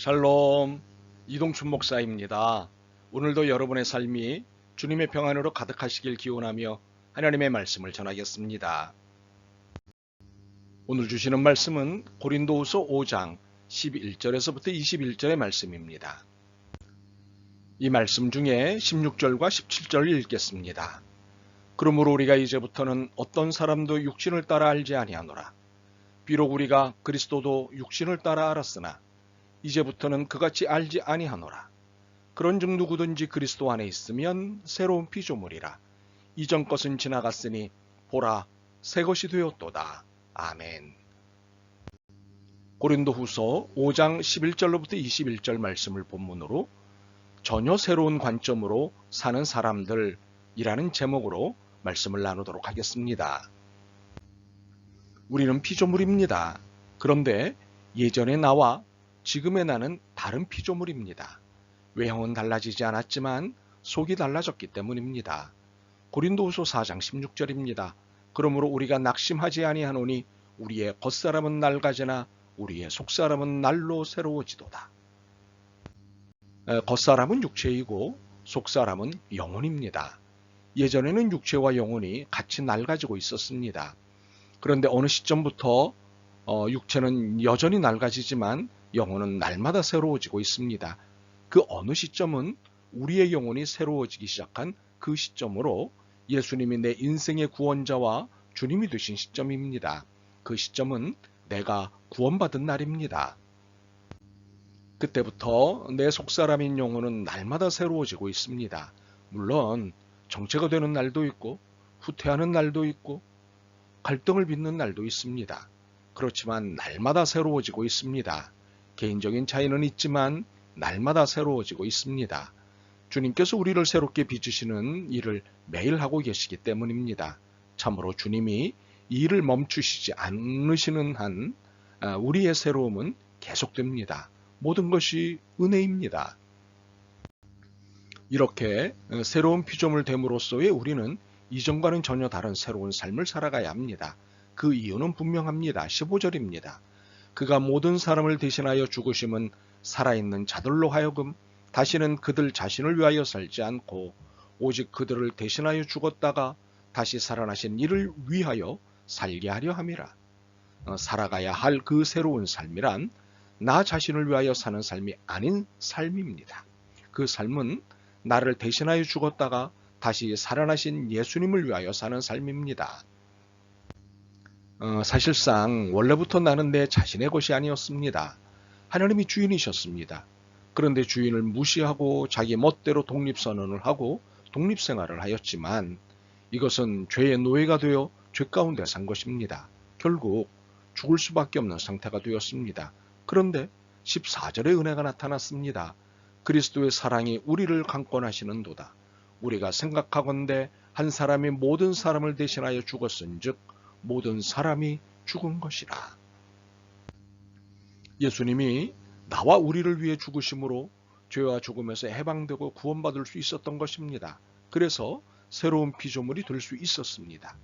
샬롬, 이동춘 목사입니다. 오늘도 여러분의 삶이 주님의 평안으로 가득하시길 기원하며 하나님의 말씀을 전하겠습니다. 오늘 주시는 말씀은 고린도후서 5장 11절에서부터 21절의 말씀입니다. 이 말씀 중에 16절과 17절을 읽겠습니다. 그러므로 우리가 이제부터는 어떤 사람도 육신을 따라 알지 아니하노라. 비록 우리가 그리스도도 육신을 따라 알았으나 이제부터는 그같이 알지 아니하노라. 그런즉 누구든지 그리스도 안에 있으면 새로운 피조물이라. 이전 것은 지나갔으니 보라 새 것이 되었도다. 아멘. 고린도후서 5장 11절로부터 21절 말씀을 본문으로 전혀 새로운 관점으로 사는 사람들이라는 제목으로 말씀을 나누도록 하겠습니다. 우리는 피조물입니다. 그런데 예전의 나와 지금의 나는 다른 피조물입니다. 외형은 달라지지 않았지만 속이 달라졌기 때문입니다. 고린도후서 4장 16절입니다. 그러므로 우리가 낙심하지 아니하노니 우리의 겉사람은 낡아지나 우리의 속사람은 날로 새로워지도다. 겉사람은 육체이고 속사람은 영혼입니다. 예전에는 육체와 영혼이 같이 낡아지고 있었습니다. 그런데 어느 시점부터 육체는 여전히 낡아지지만 영혼은 날마다 새로워지고 있습니다. 그 어느 시점은 우리의 영혼이 새로워지기 시작한 그 시점으로 예수님이 내 인생의 구원자와 주님이 되신 시점입니다. 그 시점은 내가 구원받은 날입니다. 그때부터 내 속사람인 영혼은 날마다 새로워지고 있습니다. 물론 정체가 되는 날도 있고 후퇴하는 날도 있고 갈등을 빚는 날도 있습니다. 그렇지만 날마다 새로워지고 있습니다. 개인적인 차이는 있지만 날마다 새로워지고 있습니다. 주님께서 우리를 새롭게 빚으시는 일을 매일 하고 계시기 때문입니다. 참으로 주님이 이 일을 멈추시지 않으시는 한 우리의 새로움은 계속됩니다. 모든 것이 은혜입니다. 이렇게 새로운 피조물 됨으로써의 우리는 이전과는 전혀 다른 새로운 삶을 살아가야 합니다. 그 이유는 분명합니다. 15절입니다. 그가 모든 사람을 대신하여 죽으심은 살아있는 자들로 하여금 다시는 그들 자신을 위하여 살지 않고 오직 그들을 대신하여 죽었다가 다시 살아나신 이를 위하여 살게 하려 함이라. 살아가야 할 그 새로운 삶이란 나 자신을 위하여 사는 삶이 아닌 삶입니다. 그 삶은 나를 대신하여 죽었다가 다시 살아나신 예수님을 위하여 사는 삶입니다. 사실상 원래부터 나는 내 자신의 것이 아니었습니다. 하나님이 주인이셨습니다. 그런데 주인을 무시하고 자기 멋대로 독립선언을 하고 독립생활을 하였지만 이것은 죄의 노예가 되어 죄 가운데 산 것입니다. 결국 죽을 수밖에 없는 상태가 되었습니다. 그런데 14절의 은혜가 나타났습니다. 그리스도의 사랑이 우리를 강권하시는도다. 우리가 생각하건대 한 사람이 모든 사람을 대신하여 죽었은즉 모든 사람이 죽은 것이라. 예수님이 나와 우리를 위해 죽으심으로 죄와 죽음에서 해방되고 구원받을 수 있었던 것입니다. 그래서 새로운 피조물이 될 수 있었습니다.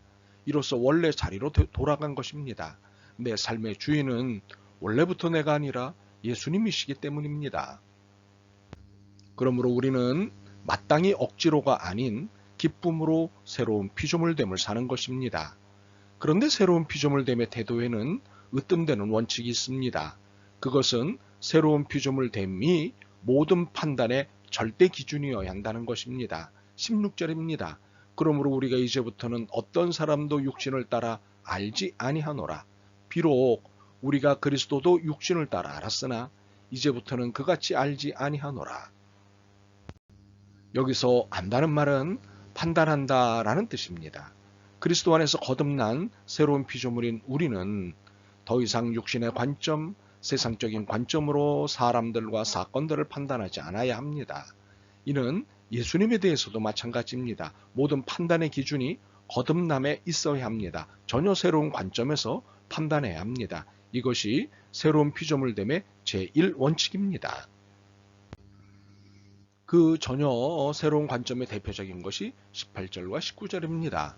이로써 원래 자리로 돌아간 것입니다. 내 삶의 주인은 원래부터 내가 아니라 예수님이시기 때문입니다. 그러므로 우리는 마땅히 억지로가 아닌 기쁨으로 새로운 피조물됨을 사는 것입니다. 그런데 새로운 피조물됨의 태도에는 으뜸되는 원칙이 있습니다. 그것은 새로운 피조물됨이 모든 판단의 절대 기준이어야 한다는 것입니다. 16절입니다. 그러므로 우리가 이제부터는 어떤 사람도 육신을 따라 알지 아니하노라. 비록 우리가 그리스도도 육신을 따라 알았으나 이제부터는 그같이 알지 아니하노라. 여기서 안다는 말은 판단한다라는 뜻입니다. 그리스도 안에서 거듭난 새로운 피조물인 우리는 더 이상 육신의 관점, 세상적인 관점으로 사람들과 사건들을 판단하지 않아야 합니다. 이는 예수님에 대해서도 마찬가지입니다. 모든 판단의 기준이 거듭남에 있어야 합니다. 전혀 새로운 관점에서 판단해야 합니다. 이것이 새로운 피조물됨의 제1원칙입니다. 그 전혀 새로운 관점의 대표적인 것이 18절과 19절입니다.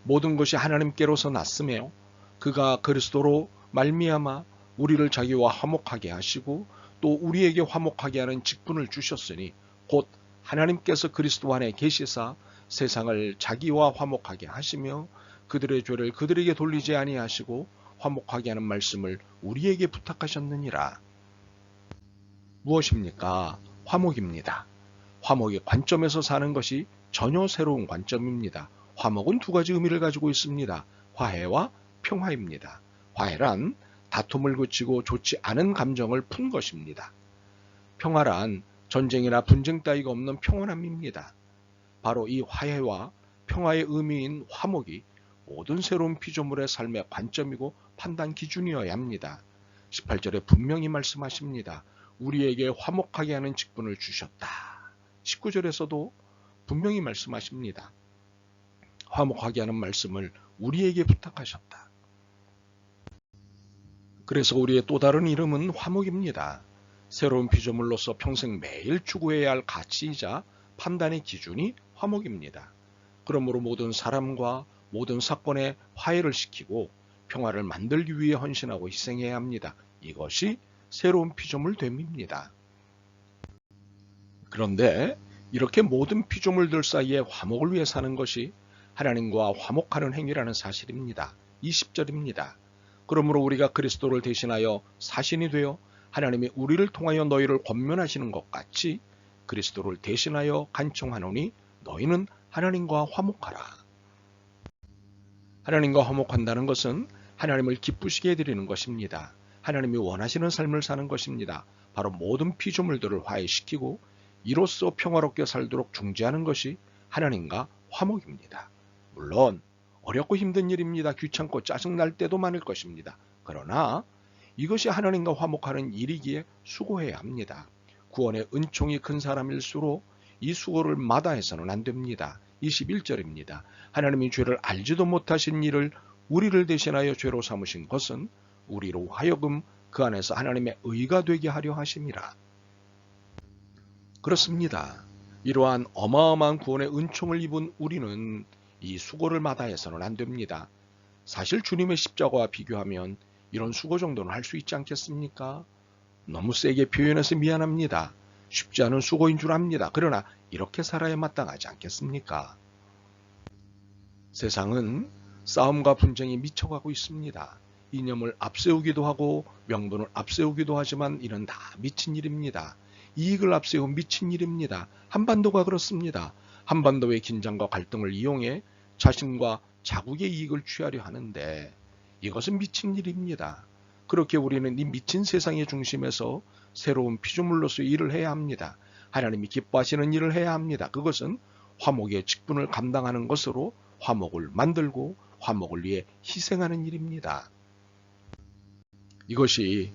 모든 것이 하나님께로서 났으며 그가 그리스도로 말미암아 우리를 자기와 화목하게 하시고 또 우리에게 화목하게 하는 직분을 주셨으니 곧 하나님께서 그리스도 안에 계시사 세상을 자기와 화목하게 하시며 그들의 죄를 그들에게 돌리지 아니하시고 화목하게 하는 말씀을 우리에게 부탁하셨느니라. 무엇입니까? 화목입니다. 화목의 관점에서 사는 것이 전혀 새로운 관점입니다. 화목은 두 가지 의미를 가지고 있습니다. 화해와 평화입니다. 화해란 다툼을 그치고 좋지 않은 감정을 푼 것입니다. 평화란 전쟁이나 분쟁 따위가 없는 평온함입니다. 바로 이 화해와 평화의 의미인 화목이 모든 새로운 피조물의 삶의 관점이고 판단 기준이어야 합니다. 18절에 분명히 말씀하십니다. 우리에게 화목하게 하는 직분을 주셨다. 19절에서도 분명히 말씀하십니다. 화목하게 하는 말씀을 우리에게 부탁하셨다. 그래서 우리의 또 다른 이름은 화목입니다. 새로운 피조물로서 평생 매일 추구해야 할 가치이자 판단의 기준이 화목입니다. 그러므로 모든 사람과 모든 사건에 화해를 시키고 평화를 만들기 위해 헌신하고 희생해야 합니다. 이것이 새로운 피조물 됨입니다. 그런데 이렇게 모든 피조물들 사이에 화목을 위해 사는 것이 하나님과 화목하는 행위라는 사실입니다. 20절입니다. 그러므로 우리가 그리스도를 대신하여 사신이 되어 하나님이 우리를 통하여 너희를 권면하시는 것 같이 그리스도를 대신하여 간청하노니 너희는 하나님과 화목하라. 하나님과 화목한다는 것은 하나님을 기쁘시게 해드리는 것입니다. 하나님이 원하시는 삶을 사는 것입니다. 바로 모든 피조물들을 화해시키고 이로써 평화롭게 살도록 중재하는 것이 하나님과 화목입니다. 물론 어렵고 힘든 일입니다. 귀찮고 짜증날 때도 많을 것입니다. 그러나 이것이 하나님과 화목하는 일이기에 수고해야 합니다. 구원의 은총이 큰 사람일수록 이 수고를 마다해서는 안 됩니다. 21절입니다. 하나님이 죄를 알지도 못하신 일을 우리를 대신하여 죄로 삼으신 것은 우리로 하여금 그 안에서 하나님의 의가 되게 하려 하심이라. 그렇습니다. 이러한 어마어마한 구원의 은총을 입은 우리는 이 수고를 마다해서는 안 됩니다. 사실 주님의 십자가와 비교하면 이런 수고 정도는 할 수 있지 않겠습니까? 너무 세게 표현해서 미안합니다. 쉽지 않은 수고인 줄 압니다. 그러나 이렇게 살아야 마땅하지 않겠습니까? 세상은 싸움과 분쟁이 미쳐가고 있습니다. 이념을 앞세우기도 하고 명분을 앞세우기도 하지만 이는 다 미친 일입니다. 이익을 앞세운 미친 일입니다. 한반도가 그렇습니다. 한반도의 긴장과 갈등을 이용해 자신과 자국의 이익을 취하려 하는데 이것은 미친 일입니다. 그렇게 우리는 이 미친 세상의 중심에서 새로운 피조물로서 일을 해야 합니다. 하나님이 기뻐하시는 일을 해야 합니다. 그것은 화목의 직분을 감당하는 것으로 화목을 만들고 화목을 위해 희생하는 일입니다. 이것이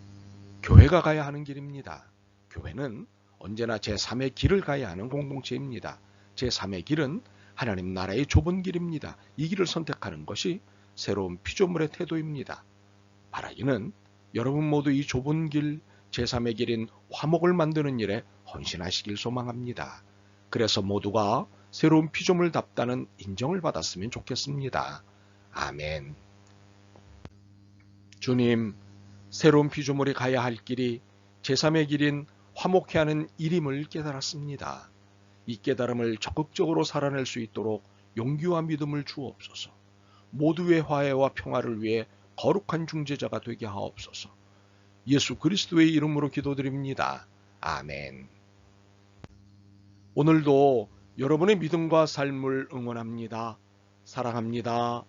교회가 가야 하는 길입니다. 교회는 언제나 제3의 길을 가야 하는 공동체입니다. 제3의 길은 하나님 나라의 좁은 길입니다. 이 길을 선택하는 것이 새로운 피조물의 태도입니다. 바라기는 여러분 모두 이 좁은 길, 제3의 길인 화목을 만드는 일에 헌신하시길 소망합니다. 그래서 모두가 새로운 피조물답다는 인정을 받았으면 좋겠습니다. 아멘. 주님, 새로운 피조물이 가야 할 길이 제3의 길인 화목해 하는 일임을 깨달았습니다. 이 깨달음을 적극적으로 살아낼 수 있도록 용기와 믿음을 주옵소서. 모두의 화해와 평화를 위해 거룩한 중재자가 되게 하옵소서. 예수 그리스도의 이름으로 기도드립니다. 아멘. 오늘도 여러분의 믿음과 삶을 응원합니다. 사랑합니다.